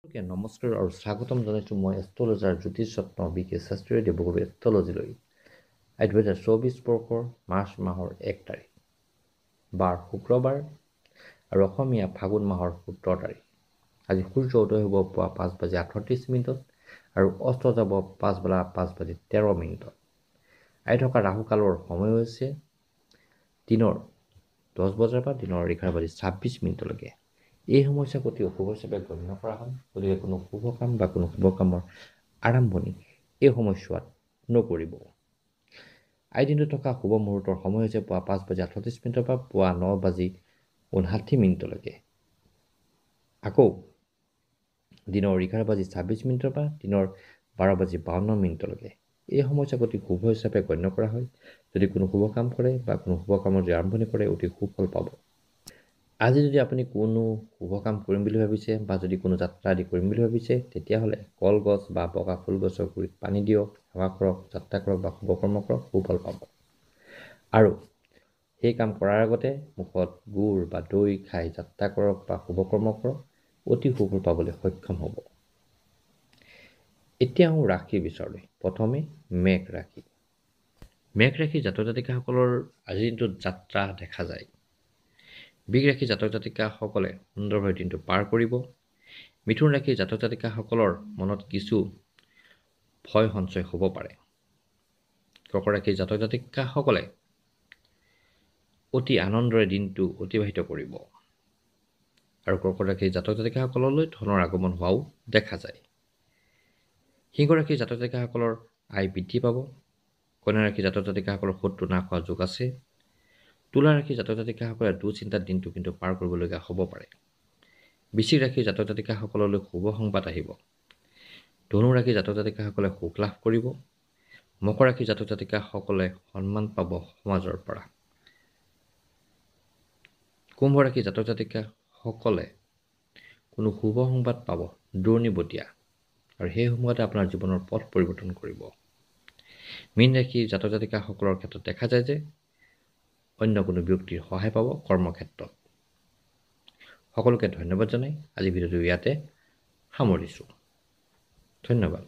নমস্কাৰ আৰু স্বাগতম জনাইছোঁ মই এষ্ট্ৰলজাৰ জ্যোতিষ ৰত্ন বিকে শাস্ত্ৰীয়ে দেৱগুৰু এষ্ট্ৰলজিলৈ। 2024 বৰ্ষৰ মাৰ্চ মাহৰ 1 তাৰিখ, বাৰ শুক্ৰবাৰ আৰু অসমীয়া ফাগুন মাহৰ 17 তাৰিখ। আজি সূৰ্য উদয় হ'ব পুৱা 5:38 আৰু অস্ত যাব পাছবেলা 5:13। আহি থকা ৰাহুকালৰ সময় হৈছে দিনৰ 10 বজাৰ পৰা দিনৰ 11:26 এই সমস্যাক অতি অশুভ হিচাপে গণ্য কৰা হয়। গতিকে কোনো শুভ কাম বা কোনো শুভ কামৰ আৰম্ভণি এই সময়ছোৱাত নকৰিব। আজি দিনটোত থকা শুভ মুহূৰ্তৰ সময় হৈছে পুৱা 5:38 পৰা পুৱা 9:59। আকৌ দিনৰ 11:26 পৰা দিনৰ 12:52। এই সময়ছোৱাক অতি শুভ হিচাপে গণ্য কৰা হয়। যদি কোনো শুভ কাম কৰে বা কোনো শুভ কামৰ যদি আৰম্ভণি কৰে অতি সুফল পাব। আজি যদি আপুনি কোনো শুভ কাম কৰিম বুলি ভাবিছে বা যদি কোনো যাত্ৰা আদি কৰিম বুলি ভাবিছে, তেতিয়াহ'লে কলগছ বা বগা ফুল গছৰ গুৰিত পানী দিয়ক, সেৱা কৰক, যাত্ৰা কৰক বা শুভ কৰ্ম কৰক, সুফল পাব। আৰু সেই কাম কৰাৰ আগতে মুখত গুড় বা দৈ খাই যাত্ৰা কৰক বা শুভ কৰ্ম কৰক, অতি সুফল পাবলৈ সক্ষম হ'ব। এতিয়া আহোঁ ৰাশিৰ বিচাৰলৈ। প্ৰথমে মেঘ ৰাশি। মেঘ ৰাশিৰ জাতক জাতিকাসকলৰ আজিৰ দিনটোত যাত্ৰা দেখা যায়। বৃষ ৰাশিৰ জাতক জাতিকাসকলে সুন্দৰভাৱে দিনটো পাৰ কৰিব। মিথুন ৰাশিৰ জাতক জাতিকাসকলৰ মনত কিছু ভয় সঞ্চয় হ'ব পাৰে। কৰ্কট ৰাশিৰ জাতক জাতিকাসকলে অতি আনন্দৰে দিনটো অতিবাহিত কৰিব আৰু কৰ্কট ৰাশিৰ জাতক জাতিকাসকললৈ ধনৰ আগমন হোৱাও দেখা যায়। সিংহ ৰাশিৰ জাতক জাতিকাসকলৰ আয় বৃদ্ধি পাব। কন্যা ৰাশিৰ জাতক জাতিকাসকলৰ শত্ৰু নাশ হোৱা যোগ আছে। তুলা ৰাশিৰ জাতক জাতিকাসকলে দুঃচিন্তাত দিনটো কিন্তু পাৰ কৰিবলগীয়া হ'ব পাৰে। বৃশ্চিক ৰাশিৰ জাতক জাতিকাসকললৈ শুভ সংবাদ আহিব। ধনু ৰাশিৰ জাতক জাতিকাসকলে সুখ লাভ কৰিব। মকৰ ৰাশিৰ জাতক জাতিকাসকলে সন্মান পাব সমাজৰ পৰা। কুম্ভ ৰাশিৰ জাতক জাতিকাসকলে কোনো শুভ সংবাদ পাব দূৰণিবতীয়া, আৰু সেই সময়তে আপোনাৰ জীৱনৰ পথ পৰিৱৰ্তন কৰিব। মীন ৰাশিৰ জাতক জাতিকাসকলৰ ক্ষেত্ৰত দেখা যায় যে অন্য কোনো ব্যক্তিৰ সহায় পাব কৰ্মক্ষেত্ৰত। সকলোকে ধন্যবাদ জনাই আজি ভিডিঅ'টো ইয়াতে সামৰিছোঁ। ধন্যবাদ।